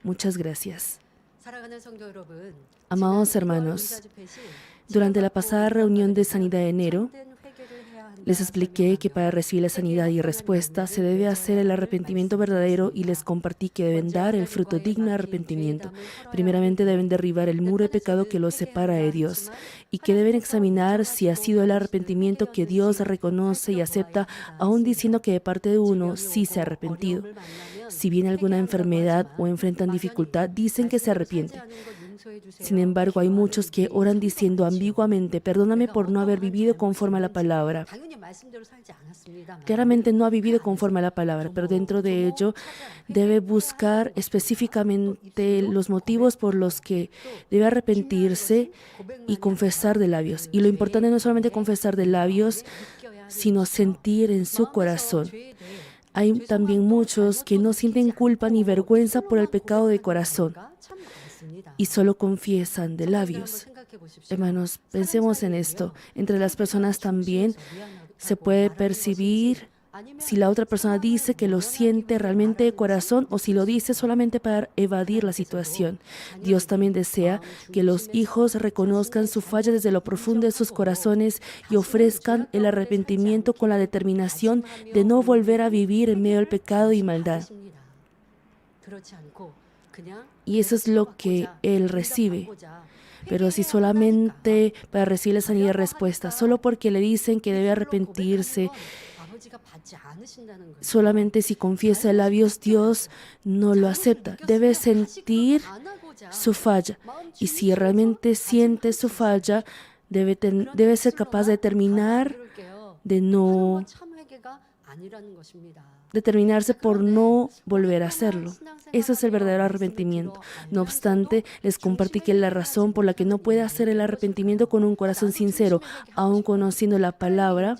Muchas gracias. Amados hermanos, durante la pasada reunión de sanidad de enero, les expliqué que para recibir la sanidad y respuesta se debe hacer el arrepentimiento verdadero y les compartí que deben dar el fruto digno de arrepentimiento. Primeramente deben derribar el muro de pecado que los separa de Dios y que deben examinar si ha sido el arrepentimiento que Dios reconoce y acepta, aún diciendo que de parte de uno sí se ha arrepentido. Si viene alguna enfermedad o enfrentan dificultad, dicen que se arrepienten. Sin embargo, hay muchos que oran diciendo ambiguamente, perdóname por no haber vivido conforme a la palabra. Claramente no ha vivido conforme a la palabra, pero dentro de ello debe buscar específicamente los motivos por los que debe arrepentirse y confesar de labios. Y lo importante no es solamente confesar de labios, sino sentir en su corazón. Hay también muchos que no sienten culpa ni vergüenza por el pecado de corazón y solo confiesan de labios. Hermanos, pensemos en esto. Entre las personas también se puede percibir si la otra persona dice que lo siente realmente de corazón o si lo dice solamente para evadir la situación. Dios también desea que los hijos reconozcan su falla desde lo profundo de sus corazones y ofrezcan el arrepentimiento con la determinación de no volver a vivir en medio del pecado y maldad. Y eso es lo que Él recibe. Pero si solamente para recibir la sanidad y respuesta, solo porque le dicen que debe arrepentirse, solamente si confiesa de labios, Dios no lo acepta. Debe sentir su falla. Y si realmente siente su falla, debe ser capaz de determinarse por no volver a hacerlo. Eso es el verdadero arrepentimiento. No obstante, les compartí que la razón por la que no puede hacer el arrepentimiento con un corazón sincero, aun conociendo la palabra,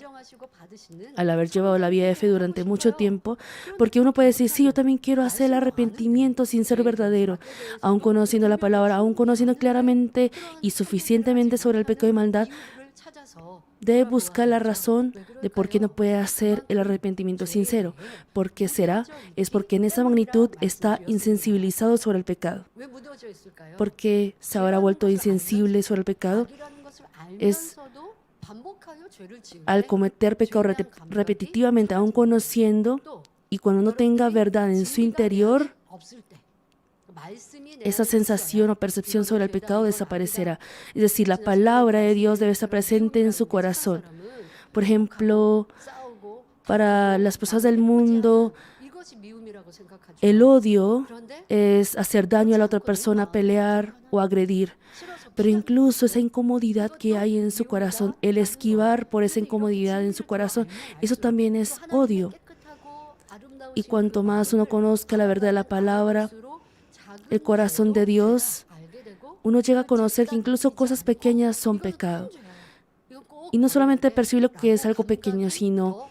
al haber llevado la vida de fe durante mucho tiempo, porque uno puede decir, sí, yo también quiero hacer el arrepentimiento sincero y verdadero, aun conociendo la palabra, aun conociendo claramente y suficientemente sobre el pecado y maldad, debe buscar la razón de por qué no puede hacer el arrepentimiento sincero. ¿Por qué será? Es porque en esa magnitud está insensibilizado sobre el pecado. ¿Por qué se habrá vuelto insensible sobre el pecado? Es al cometer pecado repetitivamente, aún conociendo, y cuando no tenga verdad en su interior, esa sensación o percepción sobre el pecado desaparecerá. Es decir, la palabra de Dios debe estar presente en su corazón. Por ejemplo, para las personas del mundo, el odio es hacer daño a la otra persona, pelear o agredir. Pero incluso esa incomodidad que hay en su corazón, el esquivar por esa incomodidad en su corazón, eso también es odio. Y cuanto más uno conozca la verdad de la palabra, el corazón de Dios, uno llega a conocer que incluso cosas pequeñas son pecado. Y no solamente percibir lo que es algo pequeño, sino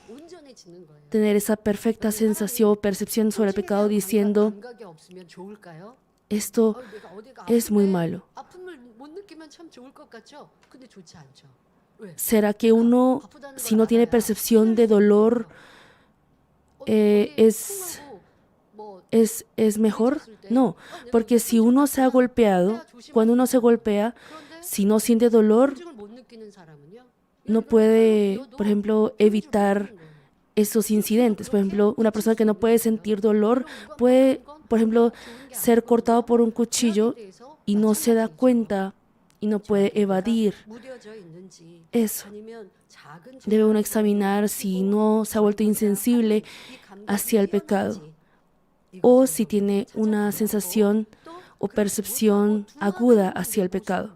tener esa perfecta sensación o percepción sobre el pecado diciendo, esto es muy malo. ¿Será que uno, si no tiene percepción de dolor, es mejor? No, porque si uno se ha golpeado, cuando uno se golpea, si no siente dolor, no puede, por ejemplo, evitar esos incidentes. Por ejemplo, una persona que no puede sentir dolor puede, por ejemplo, ser cortado por un cuchillo y no se da cuenta y no puede evadir eso. Debe uno examinar si no se ha vuelto insensible hacia el pecado o si tiene una sensación o percepción aguda hacia el pecado.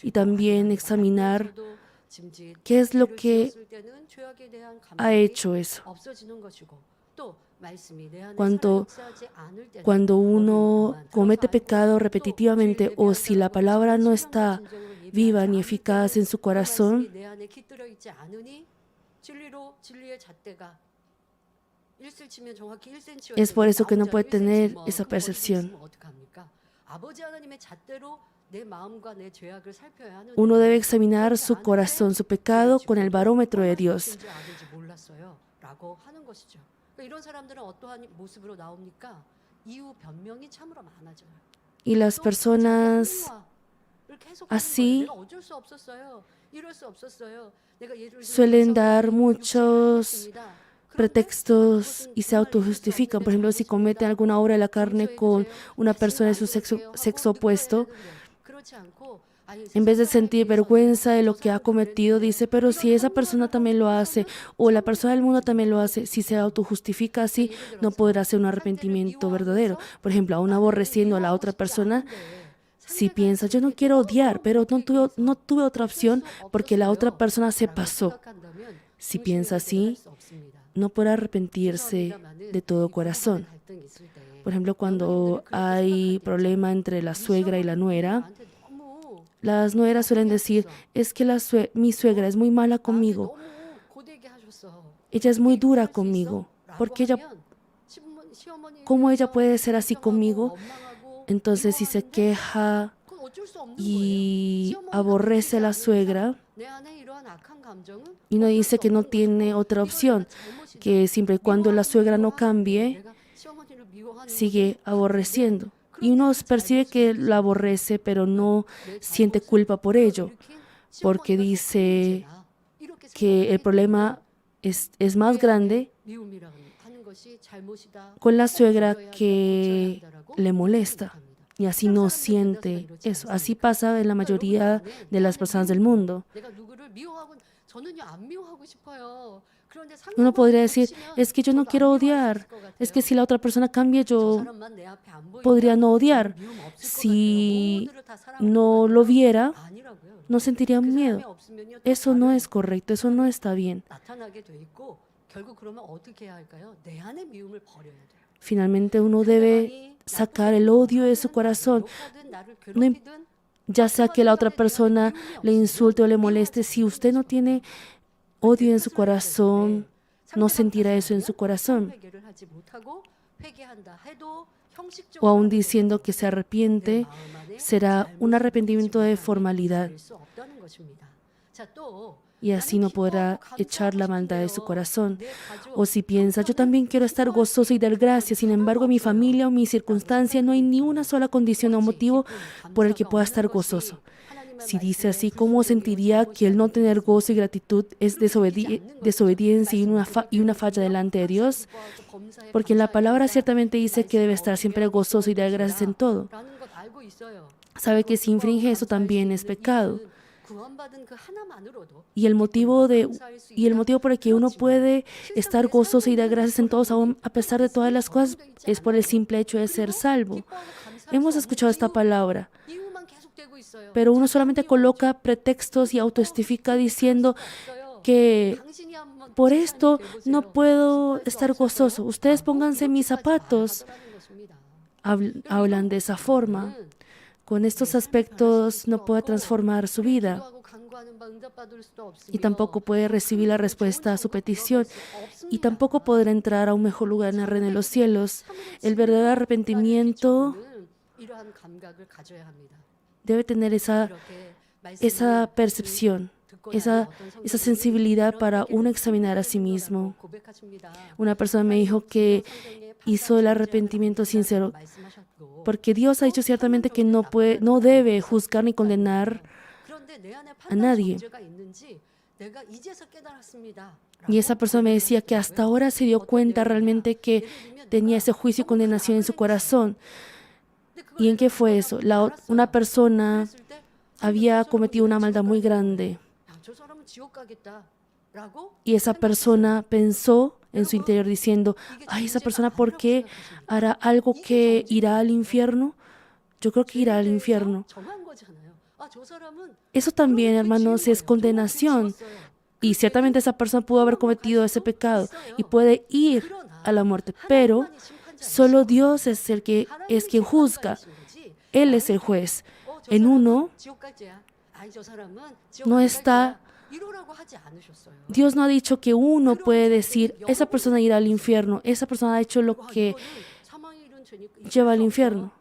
Y también examinar qué es lo que ha hecho eso. Cuando uno comete pecado repetitivamente o si la palabra no está viva ni eficaz en su corazón, es por eso que no puede tener esa percepción. Uno debe examinar su corazón, su pecado, con el barómetro de Dios. Y las personas así suelen dar muchos pretextos y se autojustifican. Por ejemplo, si cometen alguna obra de la carne con una persona de su sexo opuesto, en vez de sentir vergüenza de lo que ha cometido, dice, pero si esa persona también lo hace o la persona del mundo también lo hace, si se autojustifica así, no podrá ser un arrepentimiento verdadero. Por ejemplo, aún aborreciendo a la otra persona, si piensa, yo no quiero odiar, pero no tuve otra opción porque la otra persona se pasó. Si piensa así, no podrá arrepentirse de todo corazón. Por ejemplo, cuando hay problema entre la suegra y la nuera, las nueras suelen decir, es que mi suegra es muy mala conmigo, ella es muy dura conmigo, ¿cómo ella puede ser así conmigo? Entonces, si se queja y aborrece a la suegra, y no dice que no tiene otra opción, que siempre y cuando la suegra no cambie, sigue aborreciendo. Y uno percibe que la aborrece, pero no siente culpa por ello, porque dice que el problema es más grande con la suegra que le molesta. Y así no siente eso. Así pasa en la mayoría de las personas del mundo. Uno podría decir, es que yo no quiero odiar, es que si la otra persona cambia, yo podría no odiar. Si no lo viera, no sentiría miedo. Eso no es correcto, eso no está bien. Finalmente uno debe sacar el odio de su corazón, ya sea que la otra persona le insulte o le moleste. Si usted no tiene odio en su corazón, no sentirá eso en su corazón. O aún diciendo que se arrepiente, será un arrepentimiento de formalidad. Y así no podrá echar la maldad de su corazón. O si piensa, yo también quiero estar gozoso y dar gracias, sin embargo, en mi familia o mi circunstancia no hay ni una sola condición o motivo por el que pueda estar gozoso. Si dice así, ¿cómo sentiría que el no tener gozo y gratitud es desobediencia y una falla delante de Dios? Porque la palabra ciertamente dice que debe estar siempre gozoso y dar gracias en todo. Sabe que si infringe eso también es pecado. Y el motivo por el que uno puede estar gozoso y dar gracias en todos, aún a pesar de todas las cosas, es por el simple hecho de ser salvo. Hemos escuchado esta palabra, pero uno solamente coloca pretextos y autojustifica diciendo que por esto no puedo estar gozoso. Ustedes pónganse mis zapatos. Hablan de esa forma. Con estos aspectos no puede transformar su vida y tampoco puede recibir la respuesta a su petición y tampoco podrá entrar a un mejor lugar en el reino de los cielos. El verdadero arrepentimiento debe tener esa percepción, esa sensibilidad para uno examinar a sí mismo. Una persona me dijo que hizo el arrepentimiento sincero, porque Dios ha dicho ciertamente que no debe juzgar ni condenar a nadie. Y esa persona me decía que hasta ahora se dio cuenta realmente que tenía ese juicio y condenación en su corazón. ¿Y en qué fue eso? Una persona había cometido una maldad muy grande. Y esa persona pensó en su interior diciendo, ay, esa persona, ¿por qué hará algo que irá al infierno? Yo creo que irá al infierno. Eso también, hermanos, es condenación. Y ciertamente esa persona pudo haber cometido ese pecado y puede ir a la muerte. Pero solo Dios es quien juzga. Él es el juez. En uno no está. Dios no ha dicho que uno puede decir, esa persona irá al infierno, esa persona ha hecho lo que lleva al infierno.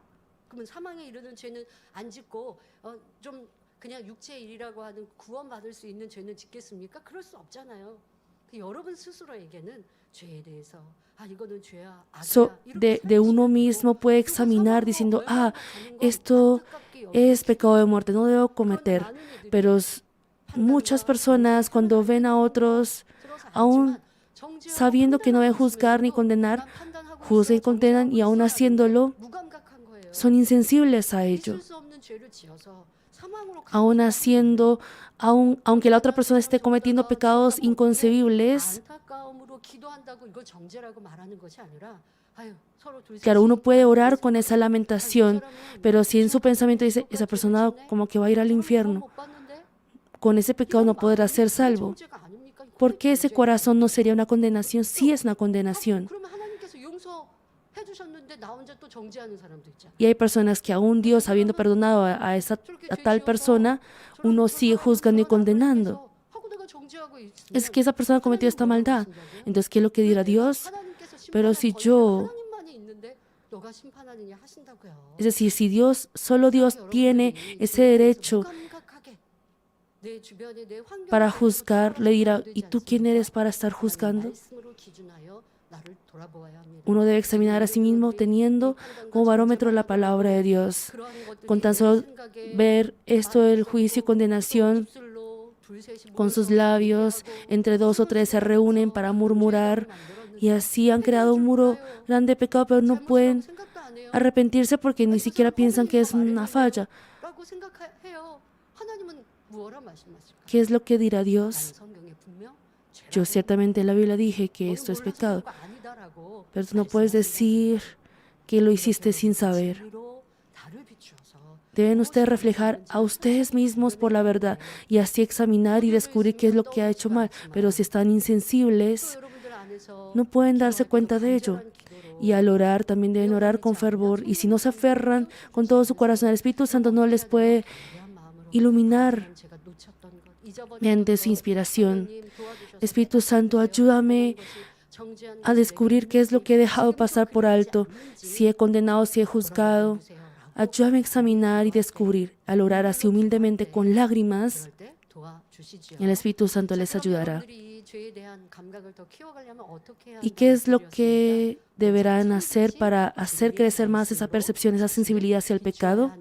de uno mismo puede examinar diciendo, esto es pecado de muerte, no debo cometer. Pero muchas personas cuando ven a otros, aún sabiendo que no deben juzgar ni condenar, juzgan y condenan y aún haciéndolo, son insensibles a ello. Aunque la otra persona esté cometiendo pecados inconcebibles, claro, uno puede orar con esa lamentación, pero si en su pensamiento dice, esa persona como que va a ir al infierno, con ese pecado no podrá ser salvo. ¿Por qué ese corazón no sería una condenación? Sí es una condenación. Y hay personas que aún Dios, habiendo perdonado a tal persona, uno sigue juzgando y condenando. Es que esa persona cometió esta maldad. Entonces, ¿qué es lo que dirá Dios? Pero si yo, es decir, si solo Dios tiene ese derecho para juzgar, le dirá, ¿y tú quién eres para estar juzgando? Uno debe examinar a sí mismo teniendo como barómetro la palabra de Dios. Con tan solo ver esto del juicio y condenación, con sus labios, entre 2 o 3 se reúnen para murmurar y así han creado un muro grande de pecado, pero no pueden arrepentirse porque ni siquiera piensan que es una falla. ¿Qué es lo que dirá Dios? Yo ciertamente en la Biblia dije que esto es pecado, pero tú no puedes decir que lo hiciste sin saber. Deben ustedes reflejar a ustedes mismos por la verdad y así examinar y descubrir qué es lo que ha hecho mal. Pero si están insensibles, no pueden darse cuenta de ello. Y al orar, también deben orar con fervor. Y si no se aferran con todo su corazón, el Espíritu Santo no les puede iluminar mediante su inspiración. Espíritu Santo, ayúdame a descubrir qué es lo que he dejado pasar por alto, si he condenado, si he juzgado. Ayúdame a examinar y descubrir. Al orar así humildemente con lágrimas, el Espíritu Santo les ayudará. ¿Y qué es lo que deberán hacer para hacer crecer más esa percepción, esa sensibilidad hacia el pecado?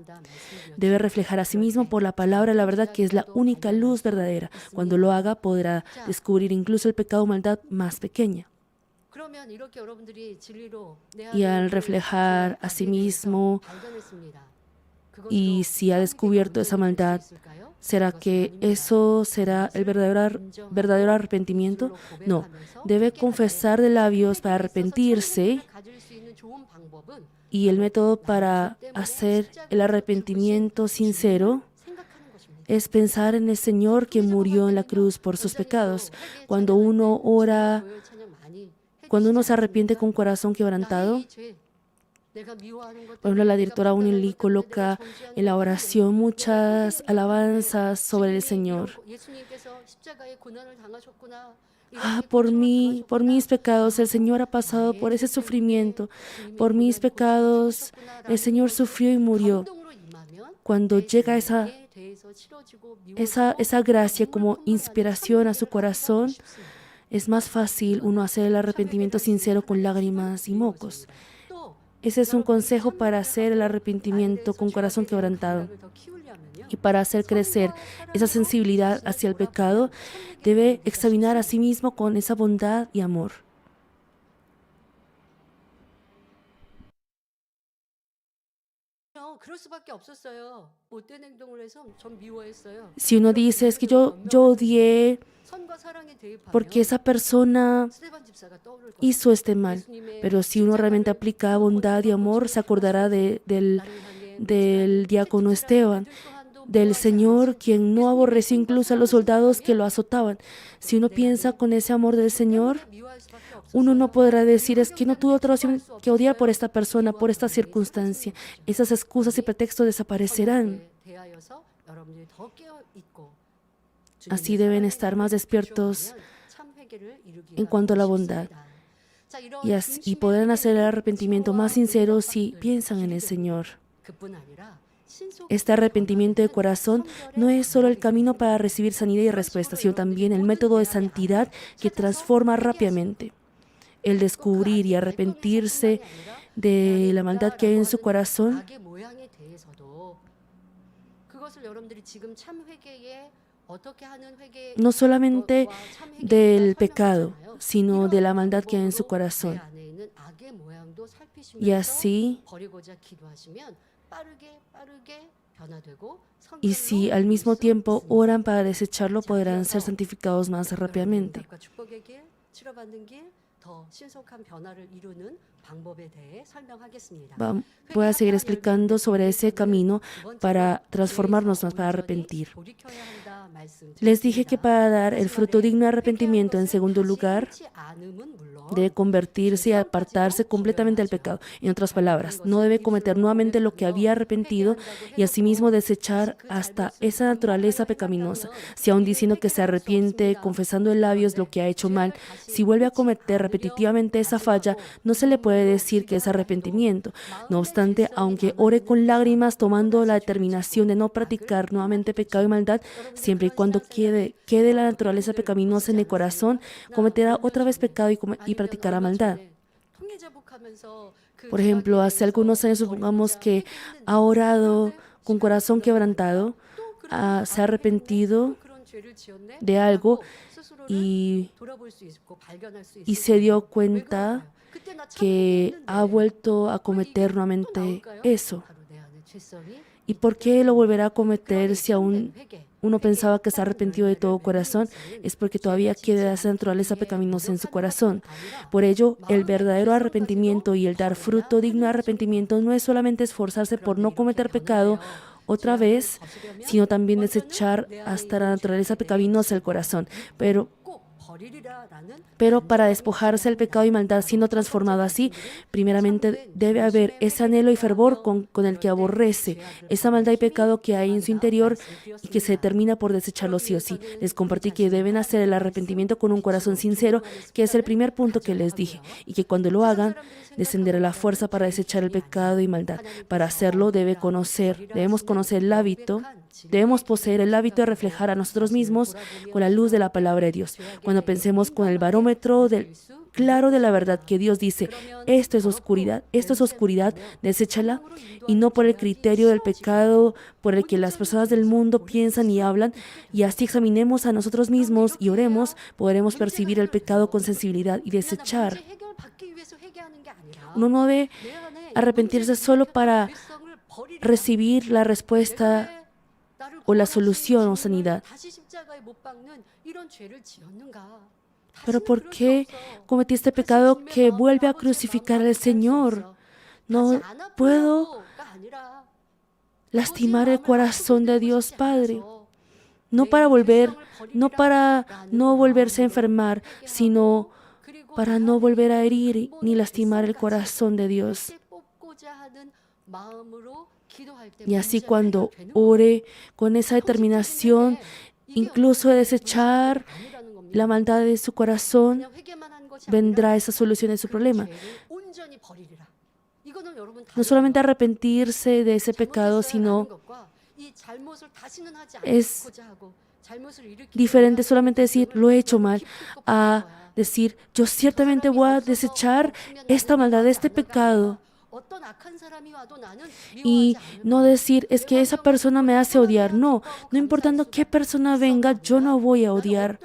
Debe reflejar a sí mismo por la palabra la verdad, que es la única luz verdadera. Cuando lo haga, podrá descubrir incluso el pecado o maldad más pequeña. Y al reflejar a sí mismo, y si ha descubierto esa maldad, ¿será que eso será el verdadero arrepentimiento? No, debe confesar de labios para arrepentirse, y el método para hacer el arrepentimiento sincero es pensar en el Señor que murió en la cruz por sus pecados. Cuando uno ora, cuando uno se arrepiente con corazón quebrantado, por ejemplo, la directora Unili coloca en la oración muchas alabanzas sobre el Señor. Por mis pecados, el Señor ha pasado por ese sufrimiento. Por mis pecados, el Señor sufrió y murió. Cuando llega esa gracia como inspiración a su corazón, es más fácil uno hacer el arrepentimiento sincero con lágrimas y mocos. Ese es un consejo para hacer el arrepentimiento con corazón quebrantado. Y para hacer crecer esa sensibilidad hacia el pecado, debe examinar a sí mismo con esa bondad y amor. Si uno dice, es que yo odié porque esa persona hizo este mal, pero si uno realmente aplica bondad y amor, se acordará del diácono Esteban, del Señor, quien no aborreció incluso a los soldados que lo azotaban. Si uno piensa con ese amor del Señor, uno no podrá decir, es que no tuve otra opción que odiar por esta persona, por esta circunstancia. Esas excusas y pretextos desaparecerán. Así deben estar más despiertos en cuanto a la bondad. Y podrán hacer el arrepentimiento más sincero si piensan en el Señor. Este arrepentimiento de corazón no es solo el camino para recibir sanidad y respuesta, sino también el método de santidad que transforma rápidamente. el descubrir y arrepentirse de la maldad que hay en su corazón, no solamente del pecado, sino de la maldad que hay en su corazón. Y así, y si al mismo tiempo oran para desecharlo, podrán ser santificados más rápidamente. Voy a seguir explicando sobre ese camino para transformarnos más, para arrepentir. Les dije que para dar el fruto digno de arrepentimiento, en segundo lugar, debe convertirse y apartarse completamente del pecado. En otras palabras, no debe cometer nuevamente lo que había arrepentido y asimismo desechar hasta esa naturaleza pecaminosa. Si aún diciendo que se arrepiente, confesando en labios lo que ha hecho mal, si vuelve a cometer repetitivamente esa falla, no se le puede decir que es arrepentimiento. No obstante, aunque ore con lágrimas, tomando la determinación de no practicar nuevamente pecado y maldad, siempre y cuando quede la naturaleza pecaminosa en el corazón, cometerá otra vez pecado y practicará maldad. Por ejemplo, hace algunos años, supongamos que ha orado con corazón quebrantado, se ha arrepentido de algo y se dio cuenta que ha vuelto a cometer nuevamente eso. ¿Y por qué lo volverá a cometer si aún uno pensaba que se ha arrepentido de todo corazón? Es porque todavía queda esa naturaleza pecaminosa en su corazón. Por ello, el verdadero arrepentimiento y el dar fruto digno de arrepentimiento no es solamente esforzarse por no cometer pecado otra vez, sino también desechar hasta la naturaleza pecaminosa del corazón. Pero para despojarse del pecado y maldad siendo transformado así, primeramente debe haber ese anhelo y fervor con el que aborrece esa maldad y pecado que hay en su interior y que se determina por desecharlo sí o sí. Les compartí que deben hacer el arrepentimiento con un corazón sincero, que es el primer punto que les dije, y que cuando lo hagan, descenderá la fuerza para desechar el pecado y maldad. Para hacerlo debemos conocer el hábito. Debemos poseer el hábito de reflejar a nosotros mismos con la luz de la palabra de Dios. Cuando pensemos con el barómetro claro de la verdad que Dios dice, esto es oscuridad, deséchala, y no por el criterio del pecado por el que las personas del mundo piensan y hablan, y así examinemos a nosotros mismos y oremos, podremos percibir el pecado con sensibilidad y desechar. Uno no debe arrepentirse solo para recibir la respuesta o la solución o sanidad. Pero ¿por qué cometí este pecado que vuelve a crucificar al Señor? No puedo lastimar el corazón de Dios Padre. No para no volverse a enfermar, sino para no volver a herir ni lastimar el corazón de Dios. Y así cuando ore con esa determinación, incluso de desechar la maldad de su corazón, vendrá esa solución de su problema. No solamente arrepentirse de ese pecado, sino es diferente solamente decir, lo he hecho mal, a decir, yo ciertamente voy a desechar esta maldad, este pecado. Y no decir, es que esa persona me hace odiar. No importando qué persona venga, yo no voy a odiar.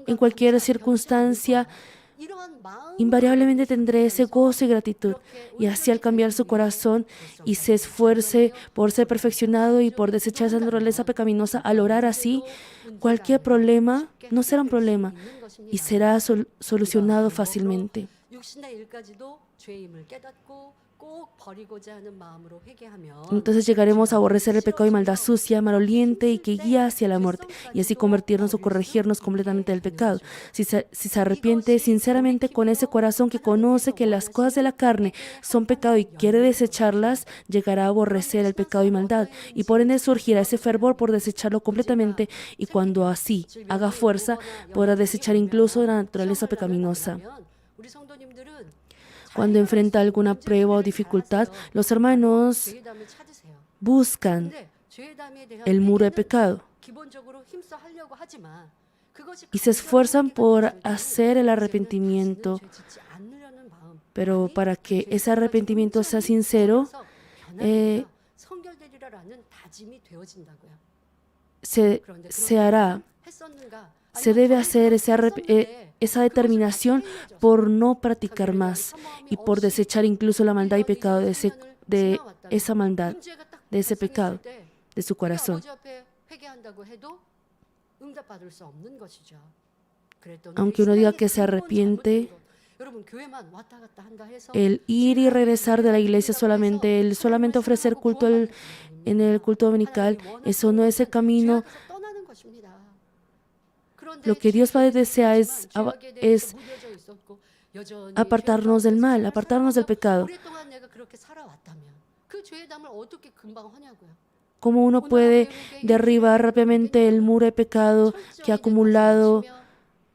En cualquier circunstancia, invariablemente tendré ese gozo y gratitud. Y así al cambiar su corazón y se esfuerce por ser perfeccionado y por desechar esa naturaleza pecaminosa, al orar así, cualquier problema no será un problema y será solucionado fácilmente. Entonces llegaremos a aborrecer el pecado y maldad sucia, maloliente y que guía hacia la muerte, y así convertirnos o corregirnos completamente del pecado. Si se arrepiente sinceramente con ese corazón que conoce que las cosas de la carne son pecado y quiere desecharlas, llegará a aborrecer el pecado y maldad, y por ende surgirá ese fervor por desecharlo completamente, y cuando así haga fuerza, podrá desechar incluso la naturaleza pecaminosa. Cuando enfrenta alguna prueba o dificultad, los hermanos buscan el muro de pecado. y se esfuerzan por hacer el arrepentimiento, pero para que ese arrepentimiento sea sincero, se hará, se debe hacer esa determinación por no practicar más y por desechar incluso la maldad y pecado de esa maldad, de ese pecado, de su corazón. Aunque uno diga que se arrepiente, el ir y regresar de la iglesia solamente, el solamente ofrecer culto en el culto dominical, eso no es el camino. Lo que Dios Padre desea es apartarnos del mal, apartarnos del pecado. ¿Cómo uno puede derribar rápidamente el muro de pecado que ha acumulado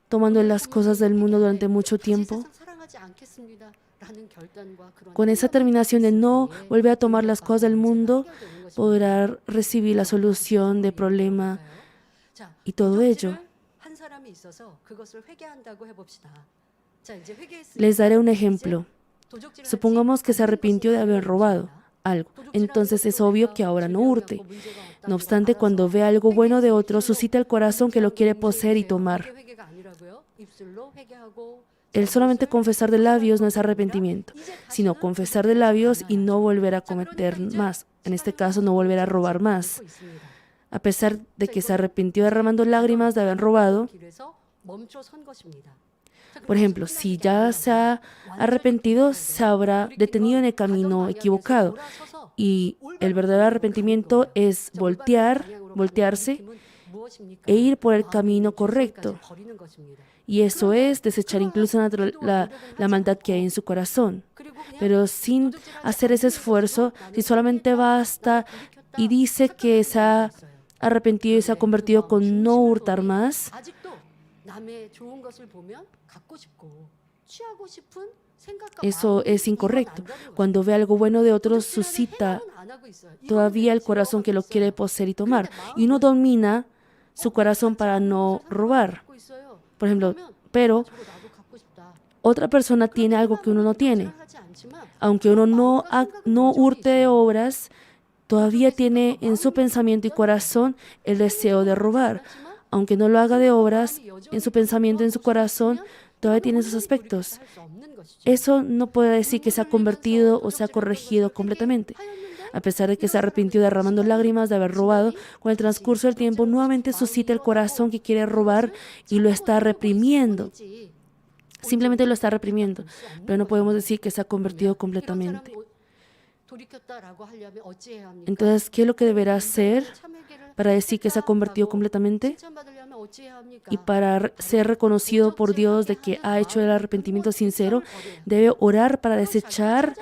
tomando las cosas del mundo durante mucho tiempo? Con esa determinación de no volver a tomar las cosas del mundo, podrá recibir la solución del problema y todo ello. Les daré un ejemplo. Supongamos que se arrepintió de haber robado algo. Entonces es obvio que ahora no hurte. No obstante, cuando ve algo bueno de otro, suscita el corazón que lo quiere poseer y tomar. El solamente confesar de labios no es arrepentimiento, sino confesar de labios y no volver a cometer más. En este caso, no volver a robar más. A pesar de que se arrepintió derramando lágrimas de haber robado. Por ejemplo, si ya se ha arrepentido, se habrá detenido en el camino equivocado. Y el verdadero arrepentimiento es voltearse e ir por el camino correcto. Y eso es desechar incluso la maldad que hay en su corazón. Pero sin hacer ese esfuerzo, si solamente basta y dice que se ha arrepentido y se ha convertido con no hurtar más, eso es incorrecto. Cuando ve algo bueno de otros, suscita todavía el corazón que lo quiere poseer y tomar. Y uno domina su corazón para no robar. Por ejemplo, pero otra persona tiene algo que uno no tiene. Aunque uno no hurte obras, todavía tiene en su pensamiento y corazón el deseo de robar. Aunque no lo haga de obras, en su pensamiento, en su corazón, todavía tiene esos aspectos. Eso no puede decir que se ha convertido o se ha corregido completamente. A pesar de que se arrepintió derramando lágrimas de haber robado, con el transcurso del tiempo nuevamente suscita el corazón que quiere robar y lo está reprimiendo. Simplemente lo está reprimiendo, pero no podemos decir que se ha convertido completamente. Entonces, ¿qué es lo que deberá hacer para decir que se ha convertido completamente? Y para ser reconocido por Dios de que ha hecho el arrepentimiento sincero, debe orar para desechar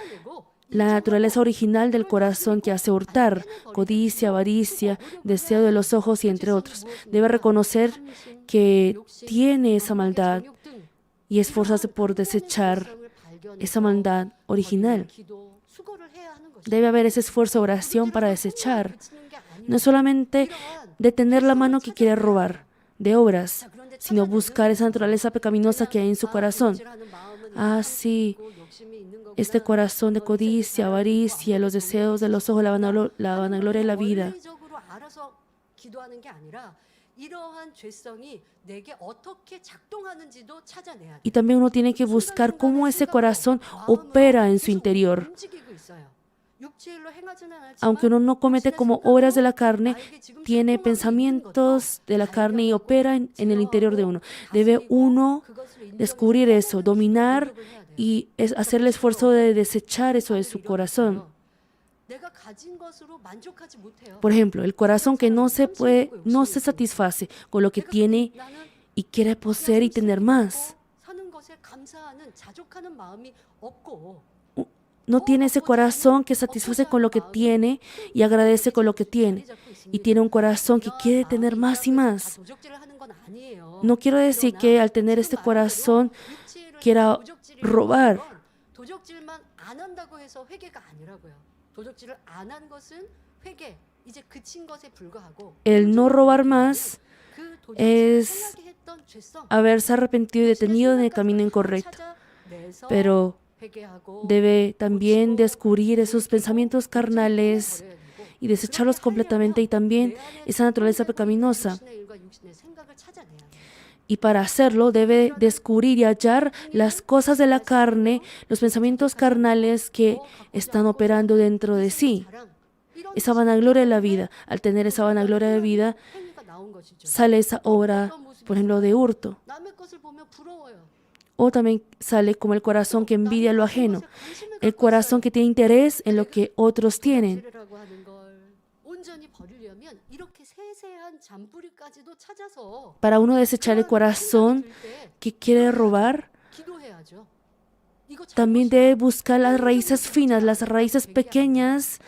la naturaleza original del corazón que hace hurtar, codicia, avaricia, deseo de los ojos y entre otros. Debe reconocer que tiene esa maldad y esforzarse por desechar esa maldad original. Debe haber ese esfuerzo de oración para desechar. No es solamente detener la mano que quiere robar de obras, sino buscar esa naturaleza pecaminosa que hay en su corazón. Ah, sí, este corazón de codicia, avaricia, los deseos de los ojos, la vanagloria de la vida. Y también uno tiene que buscar cómo ese corazón opera en su interior. Aunque uno no comete como obras de la carne, tiene pensamientos de la carne y opera en el interior de uno. Debe uno descubrir eso, dominar y hacer el esfuerzo de desechar eso de su corazón. Por ejemplo, el corazón que no se satisface con lo que tiene y quiere poseer y tener más. No tiene ese corazón que satisface con lo que tiene y agradece con lo que tiene. Y tiene un corazón que quiere tener más y más. No quiero decir que al tener este corazón quiera robar. El no robar más es haberse arrepentido y detenido en el camino incorrecto. Pero debe también descubrir esos pensamientos carnales y desecharlos completamente, y también esa naturaleza pecaminosa. Y para hacerlo debe descubrir y hallar las cosas de la carne, los pensamientos carnales que están operando dentro de sí. Esa vanagloria de la vida. Al tener esa vanagloria de vida, sale esa obra, por ejemplo, de hurto. O también sale como el corazón que envidia lo ajeno, el corazón que tiene interés en lo que otros tienen. Para uno desechar el corazón que quiere robar, también debe buscar las raíces finas, las raíces pequeñas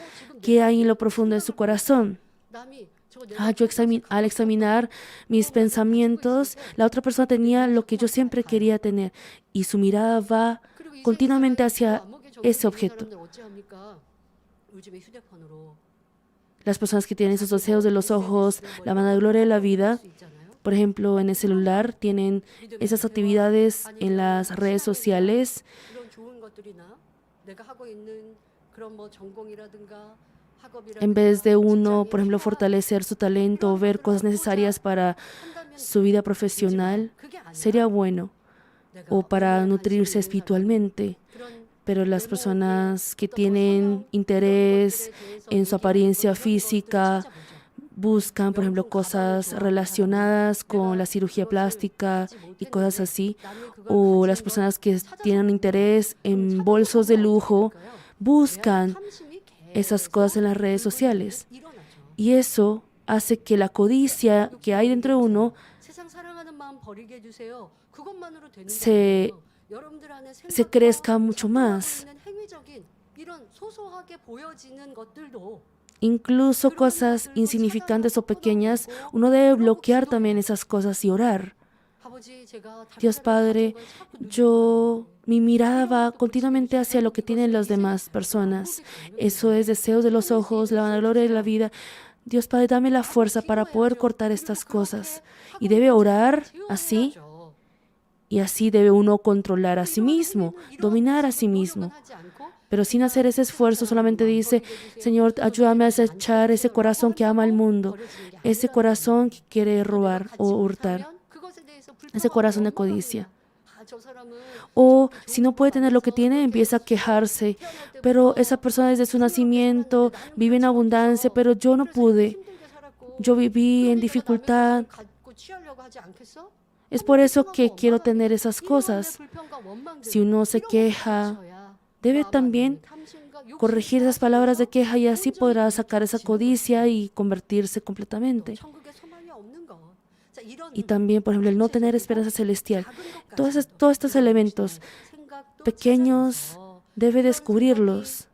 que hay en lo profundo de su corazón. Al examinar mis pensamientos, la otra persona tenía lo que yo siempre quería tener y su mirada va continuamente hacia ese objeto. Las personas que tienen esos deseos de los ojos, la vanagloria de la vida, por ejemplo, en el celular, tienen esas actividades en las redes sociales. En vez de uno, por ejemplo, fortalecer su talento o ver cosas necesarias para su vida profesional, sería bueno, o para nutrirse espiritualmente. Pero las personas que tienen interés en su apariencia física buscan, por ejemplo, cosas relacionadas con la cirugía plástica y cosas así. O las personas que tienen interés en bolsos de lujo buscan esas cosas en las redes sociales. Y eso hace que la codicia que hay dentro de uno se crezca mucho más. Incluso cosas insignificantes o pequeñas, uno debe bloquear también esas cosas y orar. Dios Padre, mi mirada va continuamente hacia lo que tienen las demás personas. Eso es deseos de los ojos, la vanagloria de la vida. Dios Padre, dame la fuerza para poder cortar estas cosas. Y debe orar así. Y así debe uno controlar a sí mismo, dominar a sí mismo. Pero sin hacer ese esfuerzo, solamente dice, Señor, ayúdame a desechar ese corazón que ama al mundo, ese corazón que quiere robar o hurtar, ese corazón de codicia. O si no puede tener lo que tiene, empieza a quejarse. Pero esa persona desde su nacimiento vive en abundancia, pero yo no pude. Yo viví en dificultad. Es por eso que quiero tener esas cosas. Si uno se queja, debe también corregir esas palabras de queja y así podrá sacar esa codicia y convertirse completamente. Y también, por ejemplo, el no tener esperanza celestial. Todos estos elementos pequeños debe descubrirlos.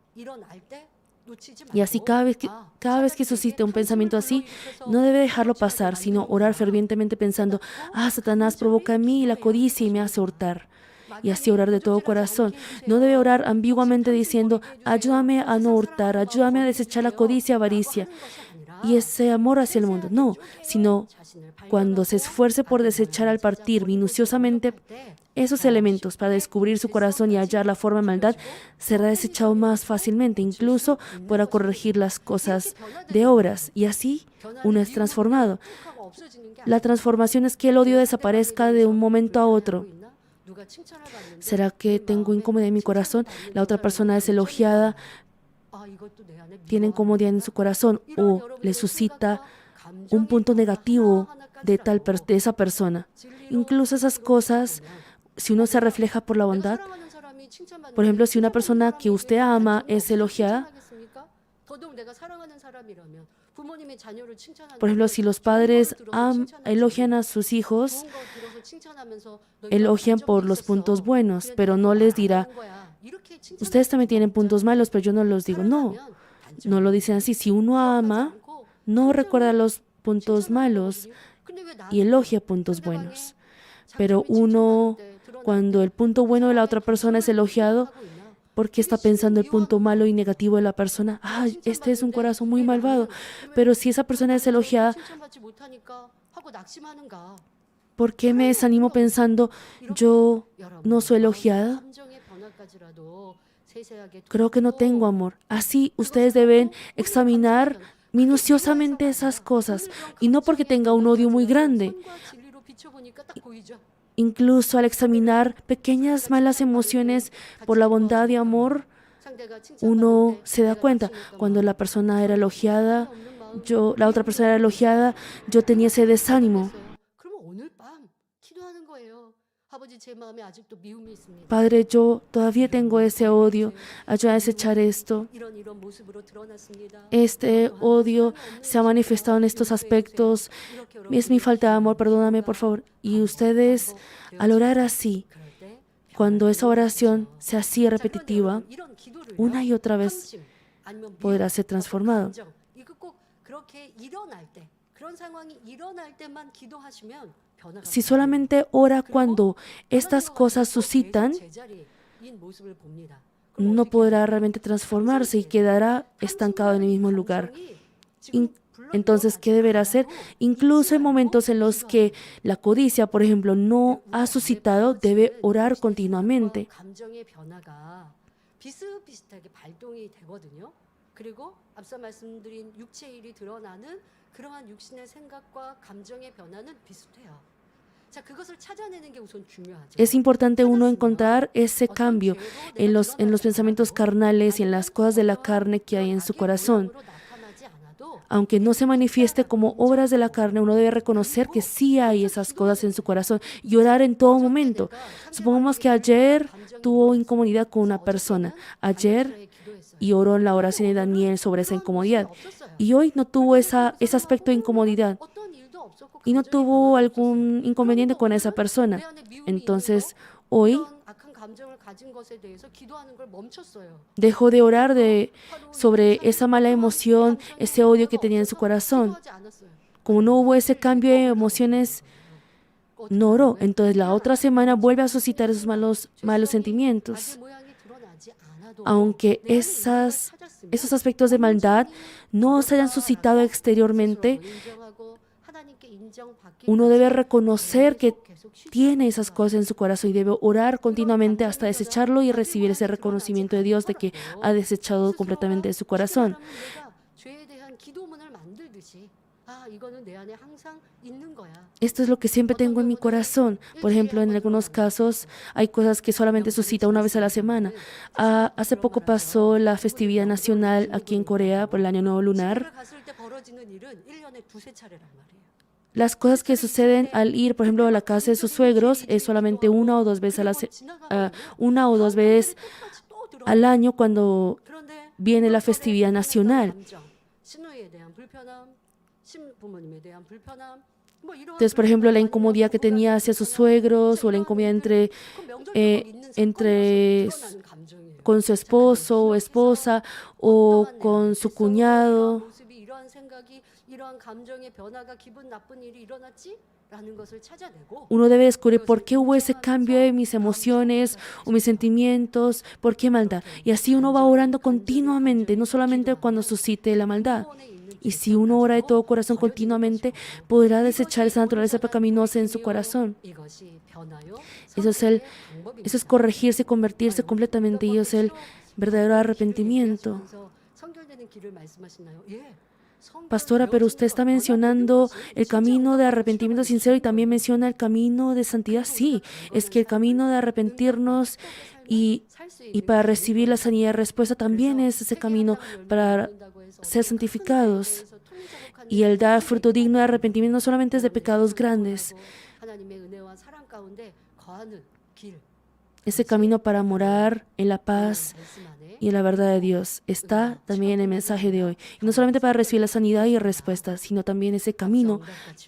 Y así cada vez que suscite un pensamiento así, no debe dejarlo pasar, sino orar fervientemente pensando, Satanás provoca en mí la codicia y me hace hurtar. Y así orar de todo corazón. No debe orar ambiguamente diciendo, ayúdame a no hurtar, ayúdame a desechar la codicia, avaricia y ese amor hacia el mundo. No, sino cuando se esfuerce por desechar al partir minuciosamente esos elementos para descubrir su corazón y hallar la forma de maldad, será desechado más fácilmente, incluso para corregir las cosas de obras. Y así uno es transformado. La transformación es que el odio desaparezca de un momento a otro. ¿Será que tengo incomodidad en mi corazón? La otra persona es elogiada, tiene incomodidad en su corazón o le suscita un punto negativo de esa persona. Incluso esas cosas, si uno se refleja por la bondad, por ejemplo, si una persona que usted ama es elogiada, por ejemplo, si los padres elogian a sus hijos, elogian por los puntos buenos, pero no les dirá, ustedes también tienen puntos malos, pero yo no los digo. No lo dicen así. Si uno ama, no recuerda los puntos malos y elogia puntos buenos. Pero uno, cuando el punto bueno de la otra persona es elogiado, ¿por qué está pensando el punto malo y negativo de la persona? Este es un corazón muy malvado. Pero si esa persona es elogiada, ¿Por qué me desanimo pensando yo no soy elogiada? Creo que no tengo amor. Así ustedes deben examinar minuciosamente esas cosas y no porque tenga un odio muy grande. Incluso al examinar pequeñas malas emociones por la bondad y amor, uno se da cuenta cuando la persona era elogiada, la otra persona era elogiada, yo tenía ese desánimo. Padre, yo todavía tengo ese odio. Ayuda a desechar esto. Este odio se ha manifestado en estos aspectos. Es mi falta de amor, perdóname por favor. Y ustedes, al orar así, cuando esa oración sea así repetitiva, una y otra vez podrá ser transformado. Si solamente ora cuando estas cosas suscitan, no podrá realmente transformarse y quedará estancado en el mismo lugar. Entonces, ¿qué deberá hacer? Incluso en momentos en los que la codicia, por ejemplo, no ha suscitado, debe orar continuamente. Es importante uno encontrar ese cambio en los pensamientos carnales y en las cosas de la carne que hay en su corazón. Aunque no se manifieste como obras de la carne, uno debe reconocer que sí hay esas cosas en su corazón y orar en todo momento. Supongamos que ayer tuvo incomodidad con una persona. Ayer y oró en la oración de Daniel sobre esa incomodidad. Y hoy no tuvo ese aspecto de incomodidad. Y no tuvo algún inconveniente con esa persona. Entonces, hoy dejó de orar sobre esa mala emoción, ese odio que tenía en su corazón. Como no hubo ese cambio de emociones, no oró. Entonces, la otra semana vuelve a suscitar esos malos sentimientos. Aunque esos aspectos de maldad no se hayan suscitado exteriormente, uno debe reconocer que tiene esas cosas en su corazón y debe orar continuamente hasta desecharlo y recibir ese reconocimiento de Dios de que ha desechado completamente de su corazón. Esto es lo que siempre tengo en mi corazón. Por ejemplo, en algunos casos hay cosas que solamente suscita una vez a la semana. Hace poco pasó la festividad nacional aquí en Corea por el Año Nuevo Lunar. Las cosas que suceden al ir, por ejemplo, a la casa de sus suegros es solamente una o dos veces al año cuando viene la festividad nacional. Entonces, por ejemplo, la incomodidad que tenía hacia sus suegros o la incomodidad con su esposo o esposa o con su cuñado. Uno debe descubrir por qué hubo ese cambio de mis emociones o mis sentimientos, por qué maldad. Y así uno va orando continuamente, no solamente cuando suscite la maldad. Y si uno ora de todo corazón continuamente, podrá desechar esa naturaleza pecaminosa en su corazón. Eso es corregirse, convertirse completamente, y eso es el verdadero arrepentimiento. Pastora, pero usted está mencionando el camino de arrepentimiento sincero y también menciona el camino de santidad. Sí, es que el camino de arrepentirnos y para recibir la sanidad de respuesta también es ese camino para ser santificados. Y el dar fruto digno de arrepentimiento no solamente es de pecados grandes. Ese camino para morar en la paz y en la verdad de Dios está también en el mensaje de hoy. Y no solamente para recibir la sanidad y respuesta, sino también ese camino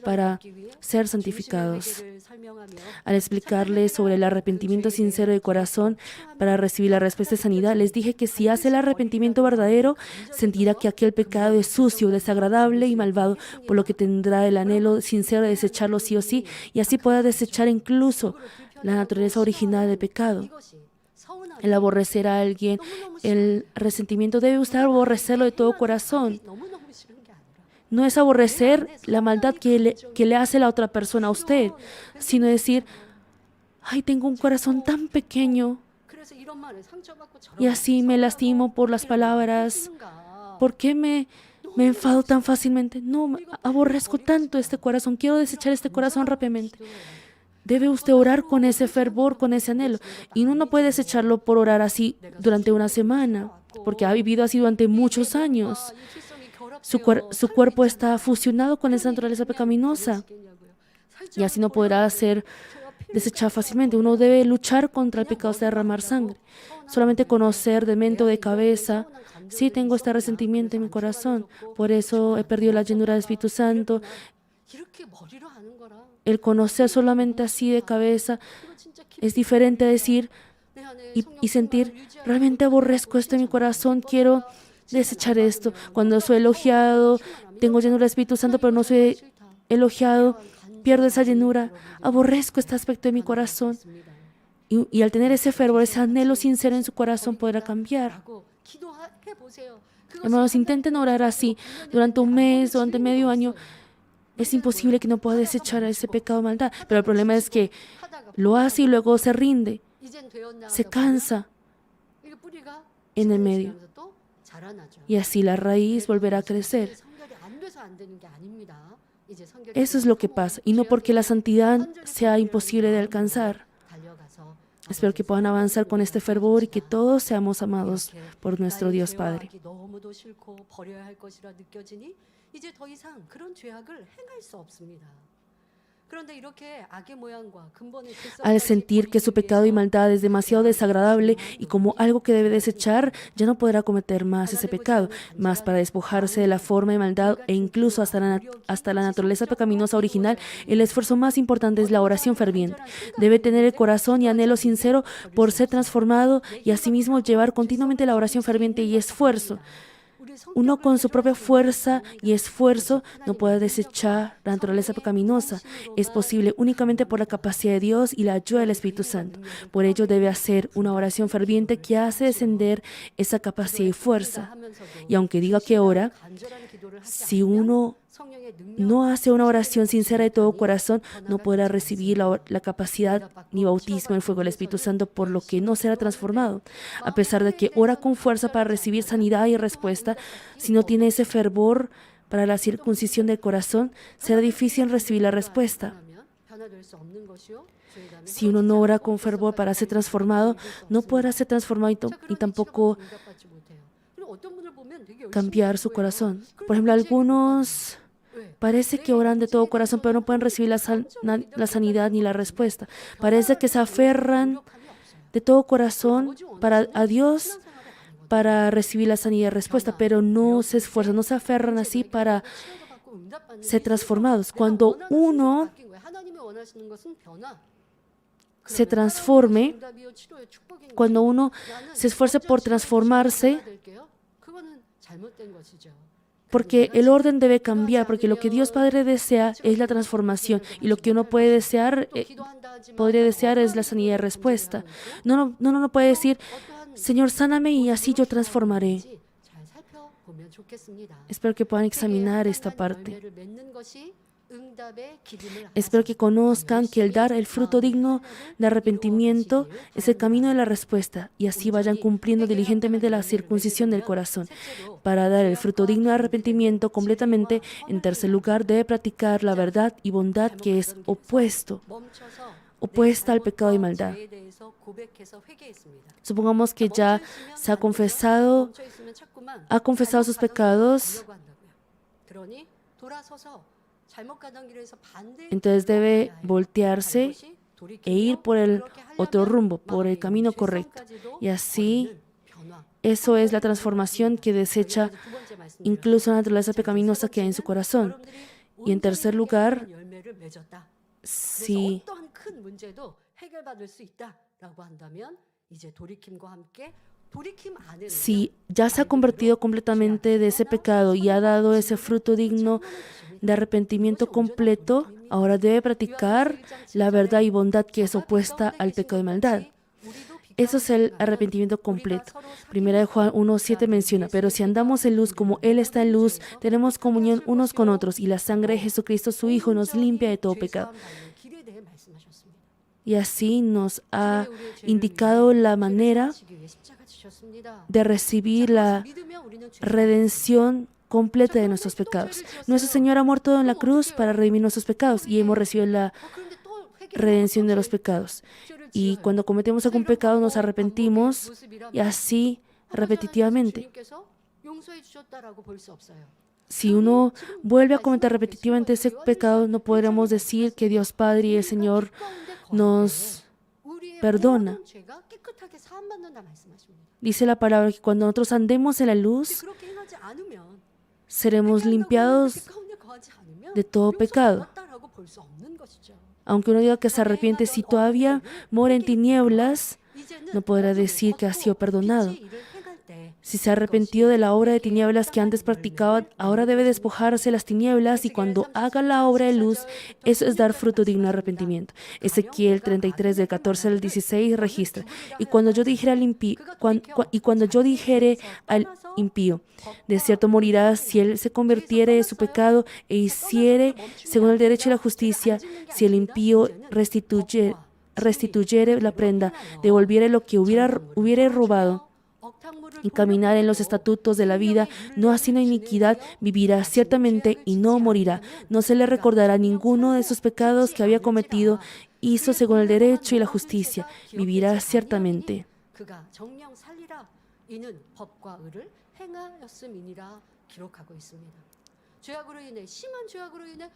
para ser santificados. Al explicarles sobre el arrepentimiento sincero de corazón para recibir la respuesta de sanidad, les dije que si hace el arrepentimiento verdadero, sentirá que aquel pecado es sucio, desagradable y malvado, por lo que tendrá el anhelo sincero de desecharlo sí o sí, y así pueda desechar incluso la naturaleza original del pecado. El aborrecer a alguien, el resentimiento, debe usted aborrecerlo de todo corazón. no es aborrecer la maldad que le hace la otra persona a usted, sino decir, ay, tengo un corazón tan pequeño y así me lastimo por las palabras. ¿Por qué me enfado tan fácilmente? No, aborrezco tanto este corazón, quiero desechar este corazón rápidamente. Debe usted orar con ese fervor, con ese anhelo. Y uno no puede desecharlo por orar así durante una semana, porque ha vivido así durante muchos años. Su cuerpo está fusionado con esa naturaleza pecaminosa y así no podrá ser desechado fácilmente. Uno debe luchar contra el pecado de derramar sangre. Solamente conocer de mente o de cabeza, sí tengo este resentimiento en mi corazón, por eso he perdido la llenura del Espíritu Santo. El conocer solamente así de cabeza es diferente a decir y sentir, realmente aborrezco esto en mi corazón, quiero desechar esto. Cuando soy elogiado, tengo llenura del Espíritu Santo, pero no soy elogiado, pierdo esa llenura, aborrezco este aspecto de mi corazón. Y al tener ese fervor, ese anhelo sincero en su corazón, podrá cambiar. Hermanos, intenten orar así durante un mes, durante medio año. Es imposible que no pueda desechar ese pecado de maldad. Pero el problema es que lo hace y luego se rinde, se cansa en el medio. Y así la raíz volverá a crecer. Eso es lo que pasa. Y no porque la santidad sea imposible de alcanzar. Espero que puedan avanzar con este fervor y que todos seamos amados por nuestro Dios Padre. Al sentir que su pecado y maldad es demasiado desagradable y como algo que debe desechar, ya no podrá cometer más ese pecado. Mas para despojarse de la forma de maldad e incluso hasta la naturaleza pecaminosa original, el esfuerzo más importante es la oración ferviente. Debe tener el corazón y anhelo sincero por ser transformado y asimismo llevar continuamente la oración ferviente y esfuerzo. Uno con su propia fuerza y esfuerzo no puede desechar la naturaleza pecaminosa. Es posible únicamente por la capacidad de Dios y la ayuda del Espíritu Santo. Por ello debe hacer una oración ferviente que hace descender esa capacidad y fuerza. Y aunque diga que ora, si uno no hace una oración sincera de todo corazón, no podrá recibir la capacidad ni bautismo en el fuego del Espíritu Santo, por lo que no será transformado. A pesar de que ora con fuerza para recibir sanidad y respuesta, si no tiene ese fervor para la circuncisión del corazón, será difícil recibir la respuesta. Si uno no ora con fervor para ser transformado, no podrá ser transformado y tampoco cambiar su corazón. Por ejemplo, algunos parece que oran de todo corazón, pero no pueden recibir la sanidad ni la respuesta. Parece que se aferran de todo corazón a Dios para recibir la sanidad y respuesta, pero no se esfuerzan, no se aferran así para ser transformados. Cuando uno se transforme, cuando uno se esfuerce por transformarse, porque el orden debe cambiar, porque lo que Dios Padre desea es la transformación y lo que uno puede desear, podría desear es la sanidad y respuesta. No puede decir, Señor, sáname y así yo transformaré. Espero que puedan examinar esta parte. Espero que conozcan que el dar el fruto digno de arrepentimiento es el camino de la respuesta y así vayan cumpliendo diligentemente la circuncisión del corazón. Para dar el fruto digno de arrepentimiento completamente, en tercer lugar, debe practicar la verdad y bondad que es opuesta al pecado y maldad. Supongamos que ya se ha confesado sus pecados. Entonces debe voltearse e ir por el otro rumbo, por el camino correcto. Y así, eso es la transformación que desecha incluso la naturaleza pecaminosa que hay en su corazón. Y en tercer lugar, si ya se ha convertido completamente de ese pecado y ha dado ese fruto digno de arrepentimiento completo, ahora debe practicar la verdad y bondad que es opuesta al pecado y maldad. Eso es el arrepentimiento completo. Primera de Juan 1:7 menciona, pero si andamos en luz como Él está en luz, tenemos comunión unos con otros y la sangre de Jesucristo, su Hijo, nos limpia de todo pecado. Y así nos ha indicado la manera de recibir la redención completa de nuestros pecados. Nuestro Señor ha muerto en la cruz para redimir nuestros pecados y hemos recibido la redención de los pecados. Y cuando cometemos algún pecado nos arrepentimos y así repetitivamente. Si uno vuelve a cometer repetitivamente ese pecado, no podremos decir que Dios Padre y el Señor nos perdona. Dice la palabra que cuando nosotros andemos en la luz, seremos limpiados de todo pecado. Aunque uno diga que se arrepiente, si todavía mora en tinieblas, no podrá decir que ha sido perdonado. Si se ha arrepentido de la obra de tinieblas que antes practicaba, ahora debe despojarse de las tinieblas y cuando haga la obra de luz, eso es dar fruto digno de arrepentimiento. Ezequiel 33, del 14 al 16 registra. Y cuando yo dijere al impío, de cierto morirá si él se convirtiere de su pecado e hiciere según el derecho y la justicia, si el impío restituyere la prenda, devolviere lo que hubiere robado, y caminar en los estatutos de la vida, no haciendo iniquidad, vivirá ciertamente y no morirá. No se le recordará ninguno de sus pecados que había cometido, hizo según el derecho y la justicia, vivirá ciertamente.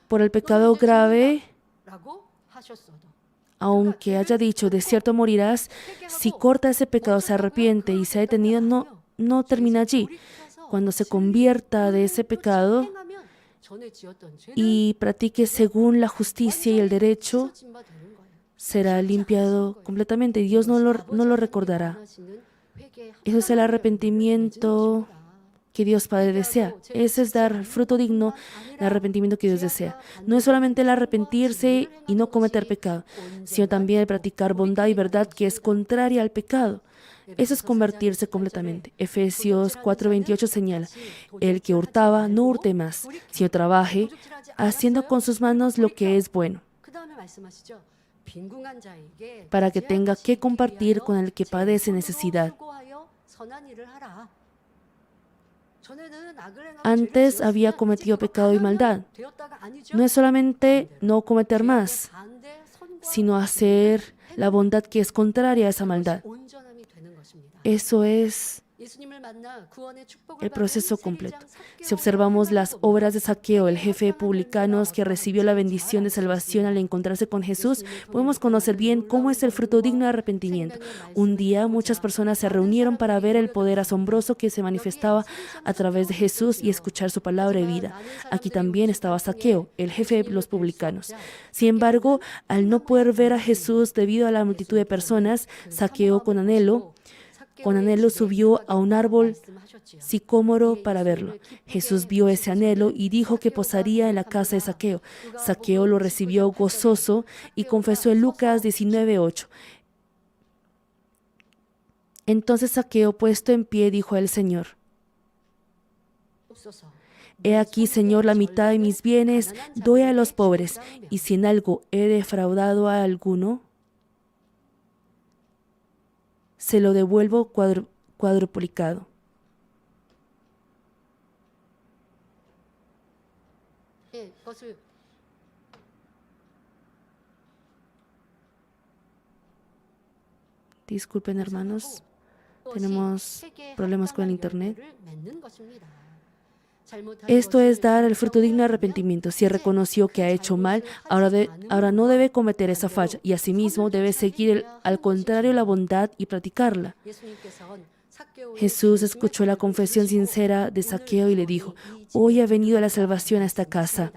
Por el pecado grave, aunque haya dicho, de cierto morirás, si corta ese pecado, se arrepiente y se ha detenido, no termina allí. Cuando se convierta de ese pecado y practique según la justicia y el derecho, será limpiado completamente. Dios no lo recordará. Eso es el arrepentimiento que Dios Padre desea. Ese es dar fruto digno del arrepentimiento que Dios desea. No es solamente el arrepentirse y no cometer pecado, sino también el practicar bondad y verdad que es contraria al pecado. Eso es convertirse completamente. Efesios 4:28 señala, el que hurtaba, no hurte más, sino trabaje, haciendo con sus manos lo que es bueno, para que tenga que compartir con el que padece necesidad. Antes había cometido pecado y maldad. No es solamente no cometer más, sino hacer la bondad que es contraria a esa maldad. Eso es el proceso completo. Si observamos las obras de Zaqueo, el jefe de publicanos que recibió la bendición de salvación al encontrarse con Jesús, podemos conocer bien cómo es el fruto digno de arrepentimiento. Un día muchas personas se reunieron para ver el poder asombroso que se manifestaba a través de Jesús y escuchar su palabra de vida. Aquí también estaba Zaqueo, el jefe de los publicanos. Sin embargo, al no poder ver a Jesús debido a la multitud de personas, Zaqueo con anhelo subió a un árbol sicómoro para verlo. Jesús vio ese anhelo y dijo que posaría en la casa de Zaqueo. Zaqueo lo recibió gozoso y confesó en Lucas 19:8. Entonces Zaqueo, puesto en pie, dijo al Señor: He aquí, Señor, la mitad de mis bienes doy a los pobres, y si en algo he defraudado a alguno, se lo devuelvo cuadruplicado. Disculpen, hermanos, tenemos problemas con el internet. Esto es dar el fruto digno de arrepentimiento. Si reconoció que ha hecho mal, ahora no debe cometer esa falla y asimismo debe seguir al contrario la bondad y practicarla. Jesús escuchó la confesión sincera de Zaqueo y le dijo: hoy ha venido la salvación a esta casa.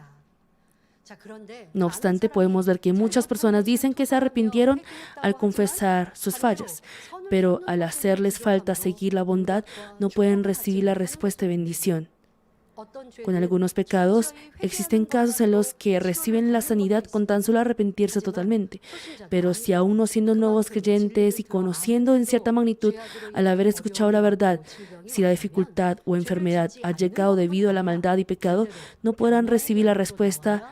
No obstante, podemos ver que muchas personas dicen que se arrepintieron al confesar sus fallas, pero al hacerles falta seguir la bondad, no pueden recibir la respuesta de bendición. con algunos pecados. Existen casos en los que reciben la sanidad con tan solo arrepentirse totalmente. Pero si aún no siendo nuevos creyentes y conociendo en cierta magnitud al haber escuchado la verdad, si la dificultad o enfermedad ha llegado debido a la maldad y pecado, no podrán recibir la respuesta.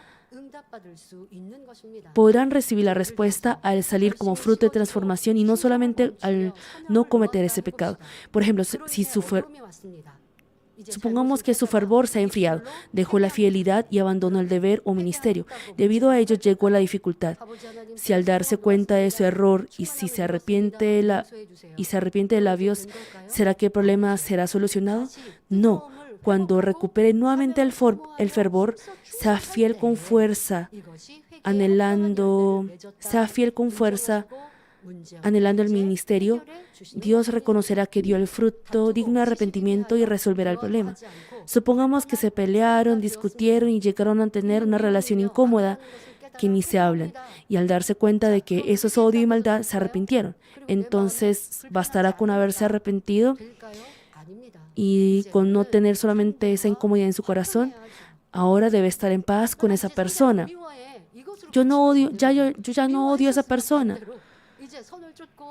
Podrán recibir la respuesta al salir como fruto de transformación y no solamente al no cometer ese pecado. Por ejemplo, supongamos que su fervor se ha enfriado, dejó la fidelidad y abandonó el deber o ministerio. Debido a ello llegó la dificultad. Si al darse cuenta de su error y si se arrepiente de labios, ¿será que el problema será solucionado? No. Cuando recupere nuevamente el fervor, sea fiel con fuerza, anhelando el ministerio, Dios reconocerá que dio el fruto digno de arrepentimiento y resolverá el problema. Supongamos que se pelearon, discutieron y llegaron a tener una relación incómoda que ni se hablan, y al darse cuenta de que eso es odio y maldad, se arrepintieron. Entonces, ¿bastará con haberse arrepentido y con no tener solamente esa incomodidad en su corazón? Ahora debe estar en paz con esa persona. Yo ya no odio a esa persona.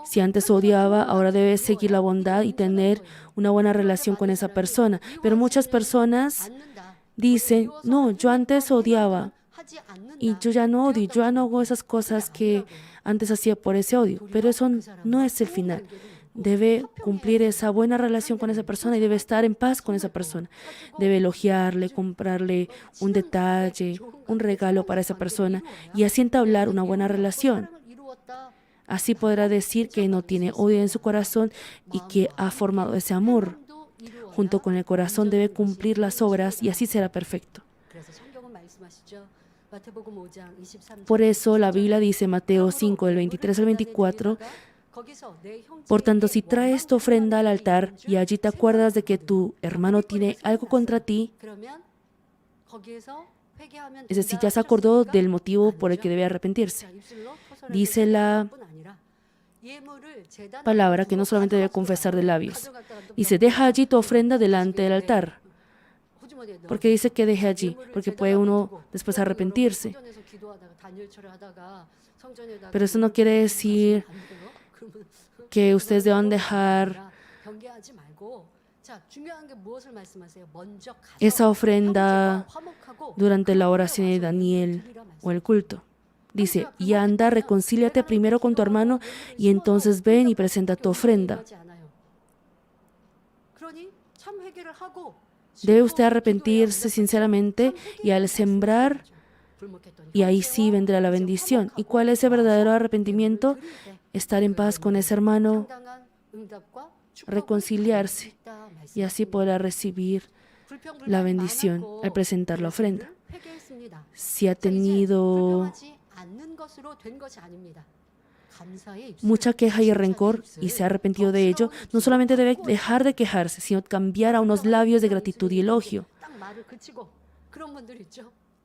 Si antes odiaba, ahora debe seguir la bondad y tener una buena relación con esa persona. Pero muchas personas dicen, no, yo antes odiaba y yo ya no odio, yo ya no hago esas cosas que antes hacía por ese odio. Pero eso no es el final. Debe cumplir esa buena relación con esa persona y debe estar en paz con esa persona. Debe elogiarle, comprarle un detalle, un regalo para esa persona y así entablar una buena relación. Así podrá decir que no tiene odio en su corazón y que ha formado ese amor. Junto con el corazón debe cumplir las obras y así será perfecto. Por eso la Biblia dice, Mateo 5, del 23 al 24, por tanto, si traes tu ofrenda al altar y allí te acuerdas de que tu hermano tiene algo contra ti, es decir, ya se acordó del motivo por el que debe arrepentirse. Dice la palabra que no solamente debe confesar de labios. Dice, deja allí tu ofrenda delante del altar. ¿Por qué dice que deje allí? Porque puede uno después arrepentirse. Pero eso no quiere decir que ustedes deban dejar esa ofrenda durante la oración de Daniel o el culto. Dice, y anda, reconcíliate primero con tu hermano y entonces ven y presenta tu ofrenda. Debe usted arrepentirse sinceramente y al sembrar, y ahí sí vendrá la bendición. ¿Y cuál es el verdadero arrepentimiento? Estar en paz con ese hermano, reconciliarse y así podrá recibir la bendición al presentar la ofrenda. Si ha tenido mucha queja y rencor y se ha arrepentido de ello, no solamente debe dejar de quejarse, sino cambiar a unos labios de gratitud y elogio.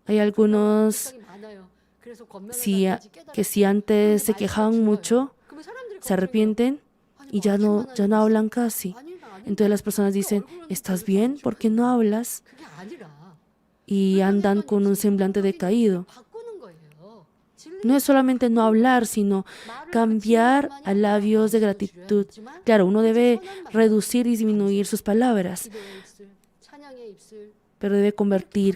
Hay algunos que si antes se quejaban mucho, se arrepienten y ya no hablan casi. Entonces las personas dicen, ¿estás bien? ¿Por qué no hablas? Y andan con un semblante decaído. No es solamente no hablar, sino cambiar a labios de gratitud. Claro, uno debe reducir y disminuir sus palabras, pero debe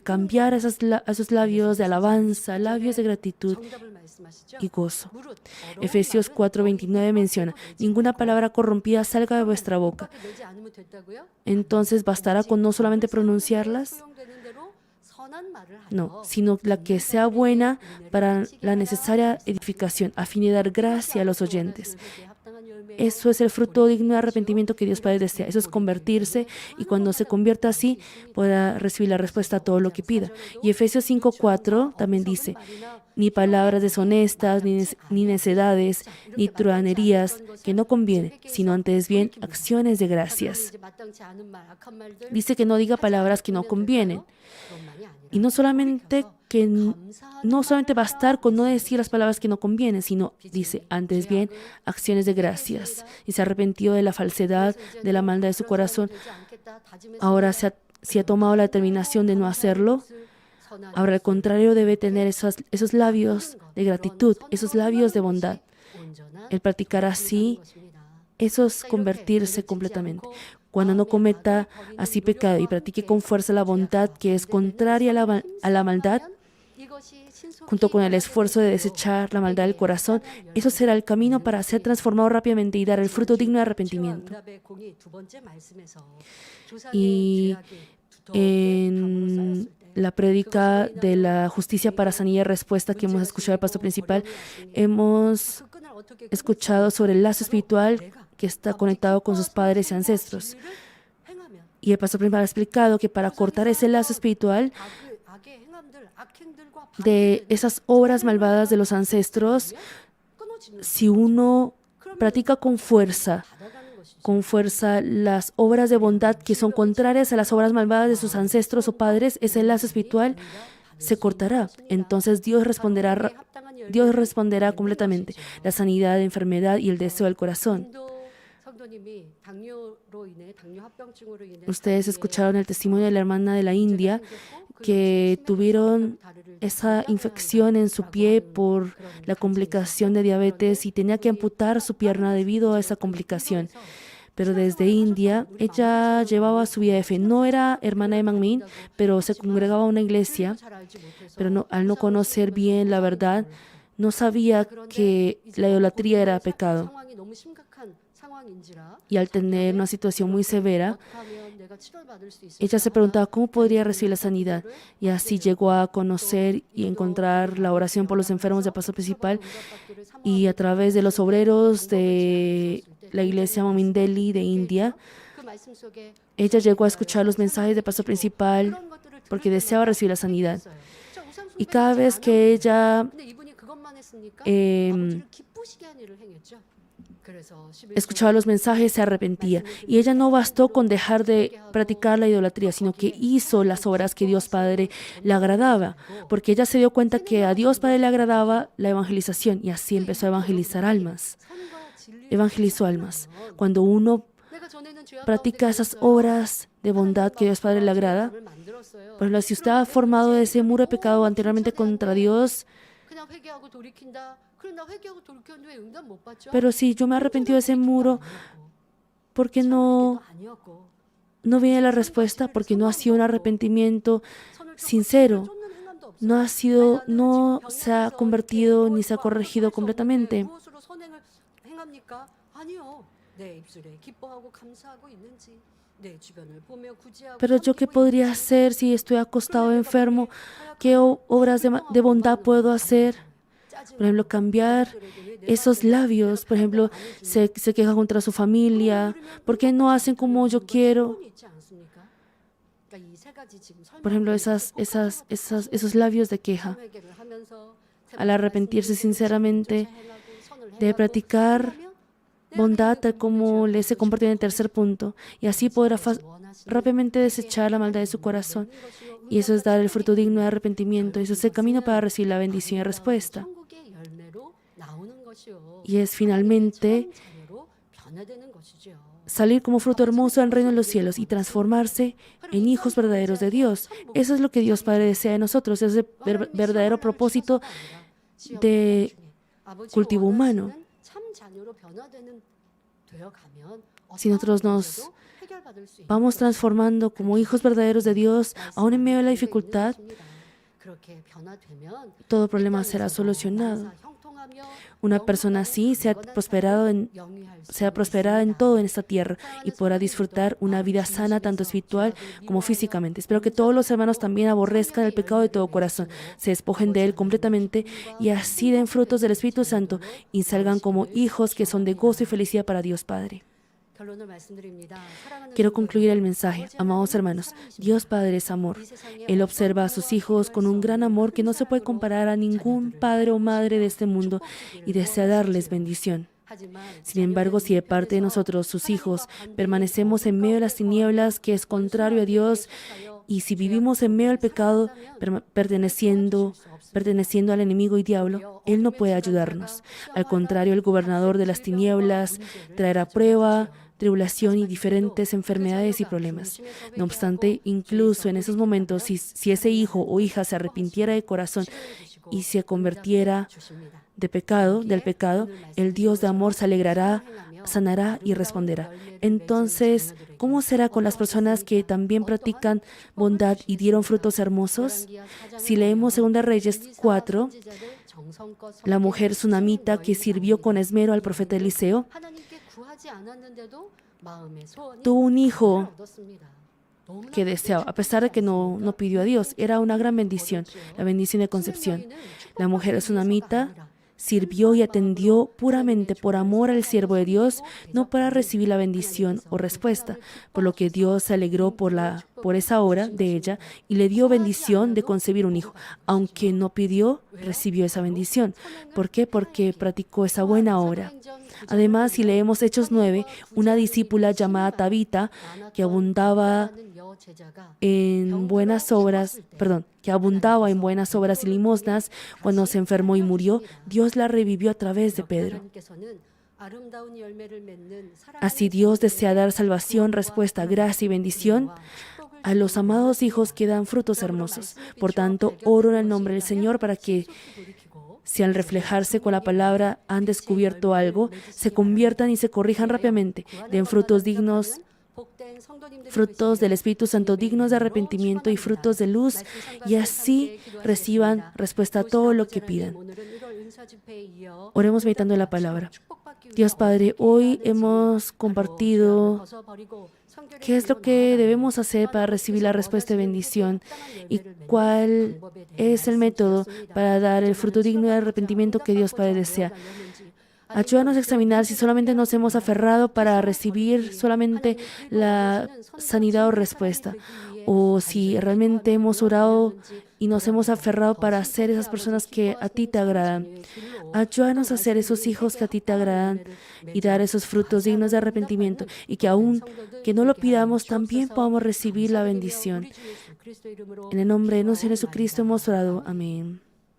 cambiar esos labios de alabanza, labios de gratitud y gozo. Efesios 4:29 menciona, ninguna palabra corrompida salga de vuestra boca. Entonces, ¿bastará con no solamente pronunciarlas? No, sino la que sea buena para la necesaria edificación, a fin de dar gracia a los oyentes. Eso es el fruto digno de arrepentimiento que Dios Padre desea. Eso es convertirse, y cuando se convierta así, podrá recibir la respuesta a todo lo que pida. Y Efesios 5:4 también dice, ni palabras deshonestas, ni necedades, ni truhanerías que no convienen, sino antes bien acciones de gracias. Dice que no diga palabras que no convienen. Y no solamente bastar con no decir las palabras que no convienen, sino, dice, antes bien, acciones de gracias. Y se arrepintió de la falsedad, de la maldad de su corazón. Ahora se ha si ha tomado la determinación de no hacerlo, ahora al contrario debe tener esos labios de gratitud, esos labios de bondad. El practicar así, eso es convertirse completamente. Cuando no cometa así pecado y practique con fuerza la bondad que es contraria a la maldad, junto con el esfuerzo de desechar la maldad del corazón, eso será el camino para ser transformado rápidamente y dar el fruto digno de arrepentimiento. Y en la prédica de la justicia para sanidad y respuesta que hemos escuchado del pastor principal, hemos escuchado sobre el lazo espiritual que está conectado con sus padres y ancestros. Y el pastor principal ha explicado que para cortar ese lazo espiritual de esas obras malvadas de los ancestros, si uno practica con fuerza las obras de bondad que son contrarias a las obras malvadas de sus ancestros o padres, ese lazo espiritual se cortará. Entonces Dios responderá completamente la sanidad, la enfermedad y el deseo del corazón. Ustedes escucharon el testimonio de la hermana de la India que tuvieron esa infección en su pie por la complicación de diabetes y tenía que amputar su pierna debido a esa complicación. Pero desde India, ella llevaba su vida de fe. No era hermana de Manmin, pero se congregaba a una iglesia, pero al no conocer bien la verdad, no sabía que la idolatría era pecado. Y al tener una situación muy severa, ella se preguntaba cómo podría recibir la sanidad. Y así llegó a conocer y encontrar la oración por los enfermos del pastor principal. Y a través de los obreros de la iglesia Manmin Delhi de India, ella llegó a escuchar los mensajes del pastor principal porque deseaba recibir la sanidad. Y cada vez que ella escuchaba los mensajes, se arrepentía. Y ella no bastó con dejar de practicar la idolatría, sino que hizo las obras que Dios Padre le agradaba, porque ella se dio cuenta que a Dios Padre le agradaba la evangelización y así empezó a evangelizar almas. Evangelizó almas. Cuando uno practica esas obras de bondad que Dios Padre le agrada, por ejemplo, si usted ha formado ese muro de pecado anteriormente contra Dios, pero si yo me he arrepentido de ese muro, ¿por qué no viene la respuesta? Porque no ha sido un arrepentimiento sincero. No se ha convertido ni se ha corregido completamente. Pero yo, ¿qué podría hacer si estoy acostado enfermo? ¿Qué obras de bondad puedo hacer? Por ejemplo, cambiar esos labios. Por ejemplo, se queja contra su familia. ¿Por qué no hacen como yo quiero? Por ejemplo, esos labios de queja. Al arrepentirse sinceramente, de practicar bondad tal como se compartió en el tercer punto, y así podrá rápidamente desechar la maldad de su corazón. Y eso es dar el fruto digno de arrepentimiento. Eso es el camino para recibir la bendición y respuesta. Y es finalmente salir como fruto hermoso al reino de los cielos y transformarse en hijos verdaderos de Dios. Eso es lo que Dios Padre desea de nosotros. Es el verdadero propósito de cultivo humano. Si nosotros nos vamos transformando como hijos verdaderos de Dios, aún en medio de la dificultad, todo problema será solucionado. Una persona así será prosperada en todo en esta tierra y podrá disfrutar una vida sana tanto espiritual como físicamente. Espero que todos los hermanos también aborrezcan el pecado de todo corazón, se despojen de él completamente y así den frutos del Espíritu Santo y salgan como hijos que son de gozo y felicidad para Dios Padre. Quiero concluir el mensaje. Amados hermanos, Dios Padre es amor. Él observa a sus hijos con un gran amor que no se puede comparar a ningún padre o madre de este mundo y desea darles bendición. Sin embargo, si de parte de nosotros, sus hijos, permanecemos en medio de las tinieblas que es contrario a Dios y si vivimos en medio del pecado, perteneciendo al enemigo y diablo, Él no puede ayudarnos. Al contrario, el gobernador de las tinieblas traerá prueba tribulación y diferentes enfermedades y problemas. No obstante, incluso en esos momentos, si ese hijo o hija se arrepintiera de corazón y se convirtiera del pecado, el Dios de amor se alegrará, sanará y responderá. Entonces, ¿cómo será con las personas que también practican bondad y dieron frutos hermosos? Si leemos 2 Reyes 4, la mujer sunamita que sirvió con esmero al profeta Eliseo tuvo un hijo que deseaba, a pesar de que no pidió a Dios. Era una gran bendición, la bendición de concepción. La mujer sunamita sirvió y atendió puramente por amor al siervo de Dios, no para recibir la bendición o respuesta, por lo que Dios se alegró por esa hora de ella y le dio bendición de concebir un hijo. Aunque no pidió, recibió esa bendición. ¿Por qué? Porque practicó esa buena obra. Además, si leemos Hechos 9, una discípula llamada Tabita, que abundaba en buenas obras y limosnas, cuando se enfermó y murió, Dios la revivió a través de Pedro. Así Dios desea dar salvación, respuesta, gracia y bendición a los amados hijos que dan frutos hermosos. Por tanto, oro en el nombre del Señor para que, si al reflejarse con la palabra han descubierto algo, se conviertan y se corrijan rápidamente, den frutos dignos, frutos del Espíritu Santo dignos de arrepentimiento y frutos de luz, y así reciban respuesta a todo lo que pidan. Oremos meditando en la palabra. Dios Padre, hoy hemos compartido qué es lo que debemos hacer para recibir la respuesta de bendición y cuál es el método para dar el fruto digno de arrepentimiento que Dios Padre desea. Ayúdanos a examinar si solamente nos hemos aferrado para recibir solamente la sanidad o respuesta, o si realmente hemos orado y nos hemos aferrado para ser esas personas que a ti te agradan. Ayúdanos a ser esos hijos que a ti te agradan y dar esos frutos dignos de arrepentimiento, y que aún que no lo pidamos, también podamos recibir la bendición. En el nombre de nuestro Señor Jesucristo hemos orado. Amén.